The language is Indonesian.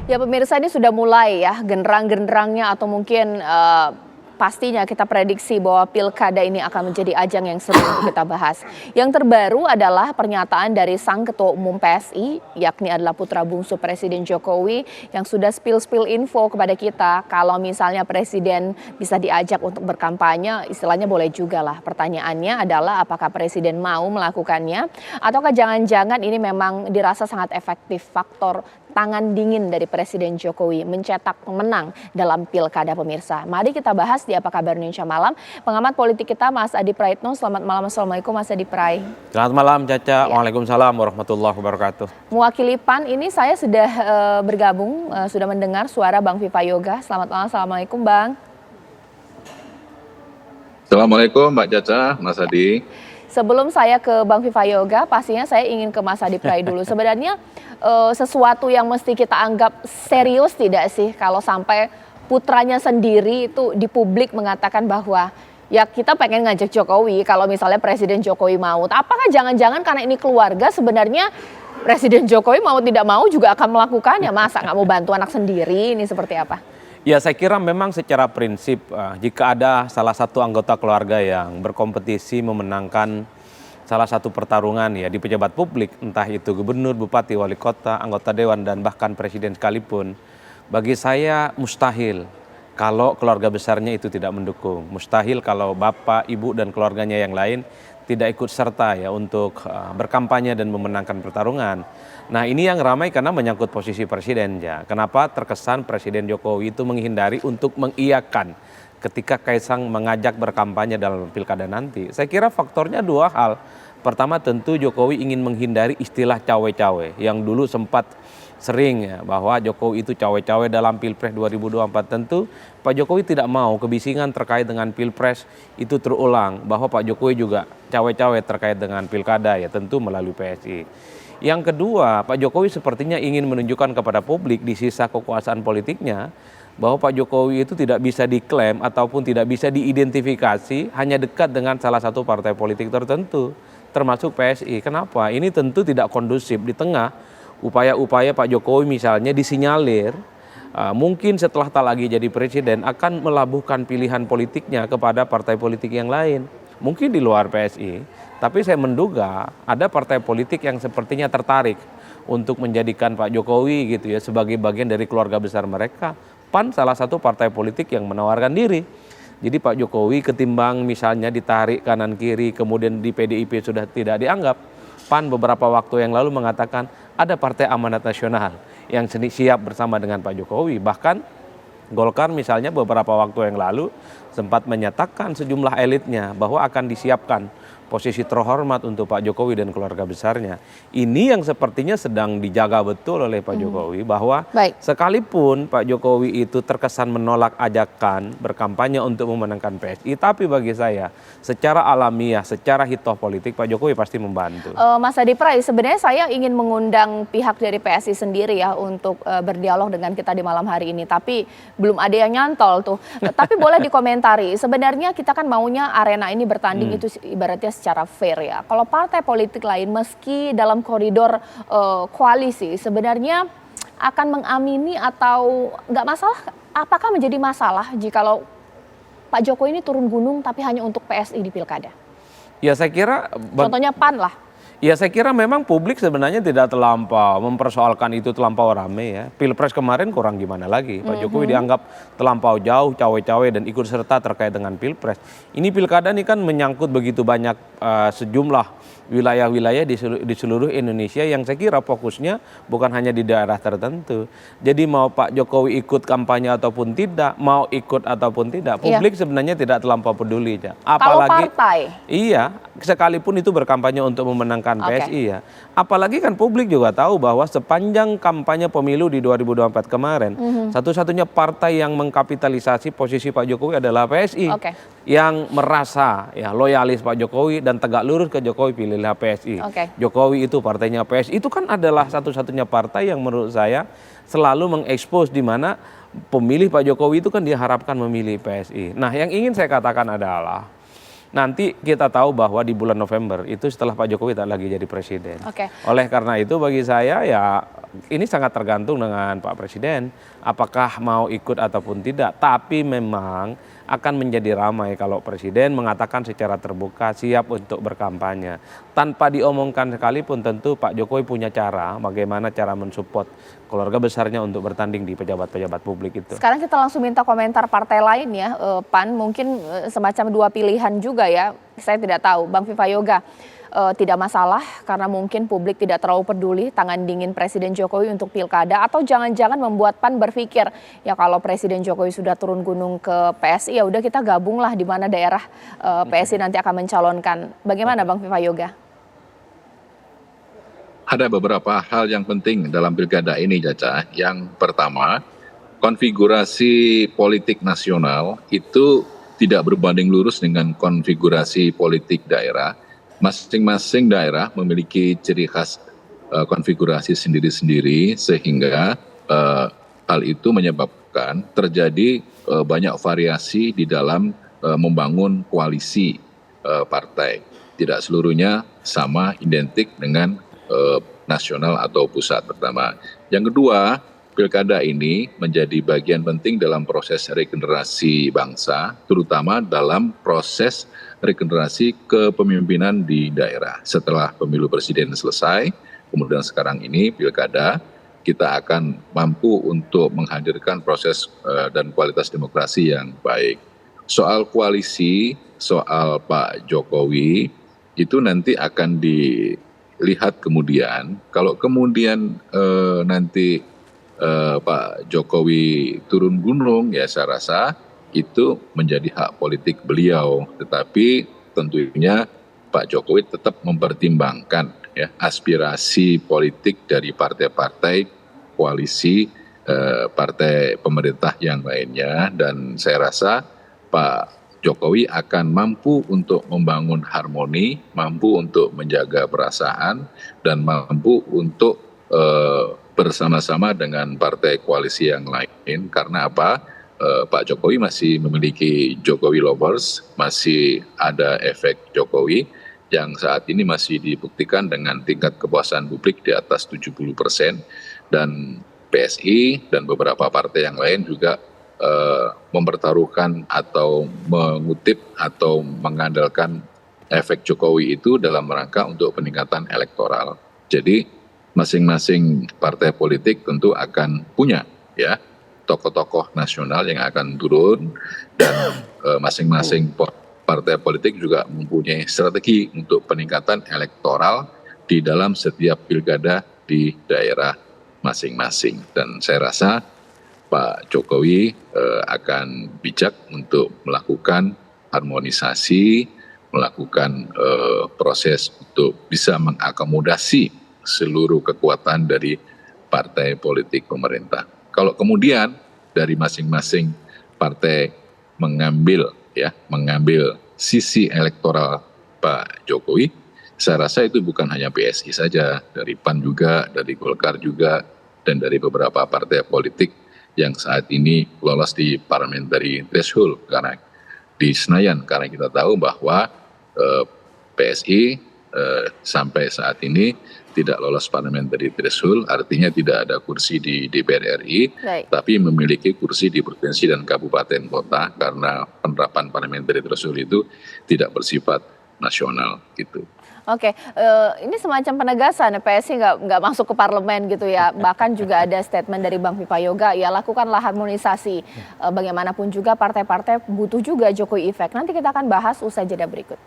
Ya pemirsa, ini sudah mulai ya genderang-genderangnya atau mungkin pastinya kita prediksi bahwa pilkada ini akan menjadi ajang yang seru untuk kita bahas. Yang terbaru adalah pernyataan dari Sang Ketua Umum PSI, yakni adalah putra bungsu Presiden Jokowi yang sudah spill info kepada kita kalau misalnya Presiden bisa diajak untuk berkampanye, istilahnya boleh juga lah. Pertanyaannya adalah apakah Presiden mau melakukannya ataukah jangan-jangan ini memang dirasa sangat efektif faktor tangan dingin dari Presiden Jokowi mencetak pemenang dalam pilkada pemirsa. Mari kita bahas di Apa Kabar Indonesia Malam. Pengamat politik kita Mas Adi Praitno. Selamat malam, Assalamualaikum Mas Adi Prai. Selamat malam Caca, Waalaikumsalam warahmatullahi wabarakatuh. Mewakili PAN ini saya sudah bergabung, sudah mendengar suara Bang Viva Yoga. Selamat malam, Assalamualaikum Bang. Assalamualaikum Mbak Caca, Mas Adi. Sebelum saya ke Bang Viva Yoga, pastinya saya ingin ke Mas Adi Prai dulu. Sebenarnya sesuatu yang mesti kita anggap serius tidak sih kalau sampai putranya sendiri itu di publik mengatakan bahwa ya kita pengen ngajak Jokowi kalau misalnya Presiden Jokowi mau. Apakah jangan-jangan karena ini keluarga sebenarnya Presiden Jokowi mau tidak mau juga akan melakukannya? Masa nggak mau bantu anak sendiri, ini seperti apa? Ya saya kira memang secara prinsip jika ada salah satu anggota keluarga yang berkompetisi memenangkan salah satu pertarungan ya di pejabat publik, entah itu gubernur, bupati, wali kota, anggota dewan dan bahkan presiden sekalipun, bagi saya mustahil kalau keluarga besarnya itu tidak mendukung. Mustahil kalau bapak, ibu dan keluarganya yang lain tidak ikut serta ya untuk berkampanye dan memenangkan pertarungan. Nah ini yang ramai karena menyangkut posisi presiden ya. Kenapa terkesan Presiden Jokowi itu menghindari untuk mengiyakan ketika Kaisang mengajak berkampanye dalam pilkada nanti. Saya kira faktornya dua hal. Pertama tentu Jokowi ingin menghindari istilah cawe-cawe yang dulu sempat sering ya bahwa Jokowi itu cawe-cawe dalam Pilpres 2024. Tentu Pak Jokowi tidak mau kebisingan terkait dengan Pilpres itu terulang, bahwa Pak Jokowi juga cawe-cawe terkait dengan pilkada ya tentu melalui PSI. Yang kedua, Pak Jokowi sepertinya ingin menunjukkan kepada publik di sisa kekuasaan politiknya bahwa Pak Jokowi itu tidak bisa diklaim ataupun tidak bisa diidentifikasi hanya dekat dengan salah satu partai politik tertentu, termasuk PSI. Kenapa? Ini tentu tidak kondusif di tengah upaya-upaya Pak Jokowi misalnya disinyalir mungkin setelah tak lagi jadi presiden akan melabuhkan pilihan politiknya kepada partai politik yang lain. Mungkin di luar PSI, tapi saya menduga ada partai politik yang sepertinya tertarik untuk menjadikan Pak Jokowi gitu ya sebagai bagian dari keluarga besar mereka. PAN salah satu partai politik yang menawarkan diri. Jadi Pak Jokowi ketimbang misalnya ditarik kanan kiri kemudian di PDIP sudah tidak dianggap, PAN beberapa waktu yang lalu mengatakan ada Partai Amanat Nasional yang siap bersama dengan Pak Jokowi. Bahkan Golkar misalnya beberapa waktu yang lalu sempat menyatakan sejumlah elitnya bahwa akan disiapkan posisi terhormat untuk Pak Jokowi dan keluarga besarnya. Ini yang sepertinya sedang dijaga betul oleh Pak Jokowi, bahwa sekalipun Pak Jokowi itu terkesan menolak ajakan berkampanye untuk memenangkan PSI, tapi bagi saya secara alamiah, secara hitoh politik Pak Jokowi pasti membantu. Mas Adi Prai, sebenarnya saya ingin mengundang pihak dari PSI sendiri ya untuk berdialog dengan kita di malam hari ini, tapi belum ada yang nyantol tuh. Tapi boleh dikomentari, sebenarnya kita kan maunya arena ini bertanding itu ibaratnya secara fair ya. Kalau partai politik lain meski dalam koridor koalisi sebenarnya akan mengamini atau nggak masalah, apakah menjadi masalah jikalau Pak Jokowi ini turun gunung tapi hanya untuk PSI di pilkada? Ya saya kira contohnya PAN lah. Ya saya kira memang publik sebenarnya tidak terlampau mempersoalkan itu terlampau rame ya. Pilpres kemarin kurang gimana lagi. Pak Jokowi dianggap terlampau jauh, cawe-cawe dan ikut serta terkait dengan Pilpres. Ini pilkada ini kan menyangkut begitu banyak sejumlah wilayah-wilayah di seluruh Indonesia yang saya kira fokusnya bukan hanya di daerah tertentu. Jadi mau Pak Jokowi ikut kampanye ataupun tidak, mau ikut ataupun tidak, publik sebenarnya tidak terlampau peduli. Apalagi, kalau partai? Iya, sekalipun itu berkampanye untuk memenangkan PSI ya. Apalagi kan publik juga tahu bahwa sepanjang kampanye pemilu di 2024 kemarin, satu-satunya partai yang mengkapitalisasi posisi Pak Jokowi adalah PSI. Yang merasa ya loyalis Pak Jokowi dan tegak lurus ke Jokowi, pilihlah PSI. Jokowi itu partainya PSI. Itu kan adalah satu-satunya partai yang menurut saya selalu mengekspos di mana pemilih Pak Jokowi itu kan diharapkan memilih PSI. Nah yang ingin saya katakan adalah nanti kita tahu bahwa di bulan November itu setelah Pak Jokowi tak lagi jadi presiden. Oke. Oleh karena itu bagi saya ya ini sangat tergantung dengan Pak Presiden apakah mau ikut ataupun tidak. Tapi memang akan menjadi ramai kalau Presiden mengatakan secara terbuka siap untuk berkampanye. Tanpa diomongkan sekalipun tentu Pak Jokowi punya cara bagaimana cara mensupport keluarga besarnya untuk bertanding di pejabat-pejabat publik itu. Sekarang kita langsung minta komentar partai lain ya, PAN mungkin semacam dua pilihan juga ya. Saya tidak tahu, Bang Vivayoga. Tidak masalah karena mungkin publik tidak terlalu peduli tangan dingin Presiden Jokowi untuk pilkada, atau jangan-jangan membuat PAN berpikir ya kalau Presiden Jokowi sudah turun gunung ke PSI ya udah kita gabunglah di mana daerah PSI nanti akan mencalonkan. Bagaimana Bang Vivayoga? Ada beberapa hal yang penting dalam pilkada ini, Caca. Yang pertama, konfigurasi politik nasional itu tidak berbanding lurus dengan konfigurasi politik daerah. Masing-masing daerah memiliki ciri khas konfigurasi sendiri-sendiri sehingga hal itu menyebabkan terjadi banyak variasi di dalam membangun koalisi partai. Tidak seluruhnya sama identik dengan nasional atau pusat pertama. Yang kedua, pilkada ini menjadi bagian penting dalam proses regenerasi bangsa, terutama dalam proses regenerasi kepemimpinan di daerah. Setelah pemilu presiden selesai, kemudian sekarang ini pilkada, kita akan mampu untuk menghadirkan proses dan kualitas demokrasi yang baik. Soal koalisi, soal Pak Jokowi, itu nanti akan dilihat kemudian. Kalau kemudian nanti Pak Jokowi turun gunung, ya saya rasa itu menjadi hak politik beliau, tetapi tentunya Pak Jokowi tetap mempertimbangkan ya aspirasi politik dari partai-partai koalisi partai pemerintah yang lainnya, dan saya rasa Pak Jokowi akan mampu untuk membangun harmoni, mampu untuk menjaga perasaan, dan mampu untuk bersama-sama dengan partai koalisi yang lain. Karena apa? Pak Jokowi masih memiliki Jokowi lovers, masih ada efek Jokowi yang saat ini masih dibuktikan dengan tingkat kepuasan publik di atas 70%, dan PSI dan beberapa partai yang lain juga mempertaruhkan atau mengutip atau mengandalkan efek Jokowi itu dalam rangka untuk peningkatan elektoral. Jadi masing-masing partai politik tentu akan punya ya tokoh-tokoh nasional yang akan turun, dan masing-masing partai politik juga mempunyai strategi untuk peningkatan elektoral di dalam setiap pilkada di daerah masing-masing. Dan saya rasa Pak Jokowi akan bijak untuk melakukan harmonisasi, melakukan proses untuk bisa mengakomodasi seluruh kekuatan dari partai politik pemerintah. Kalau kemudian dari masing-masing partai mengambil sisi elektoral Pak Jokowi, saya rasa itu bukan hanya PSI saja, dari PAN juga, dari Golkar juga, dan dari beberapa partai politik yang saat ini lolos di parliamentary threshold karena di Senayan, karena kita tahu bahwa PSI sampai saat ini tidak lolos parliamentary threshold, artinya tidak ada kursi di DPR RI, tapi memiliki kursi di provinsi dan kabupaten kota karena penerapan parliamentary threshold itu tidak bersifat nasional gitu. Oke, ini semacam penegasan PSI nggak masuk ke parlemen gitu ya. Bahkan juga ada statement dari Bang Vivayoga, ya lakukanlah harmonisasi. Bagaimanapun juga partai-partai butuh juga Jokowi effect. Nanti kita akan bahas usai jeda berikut.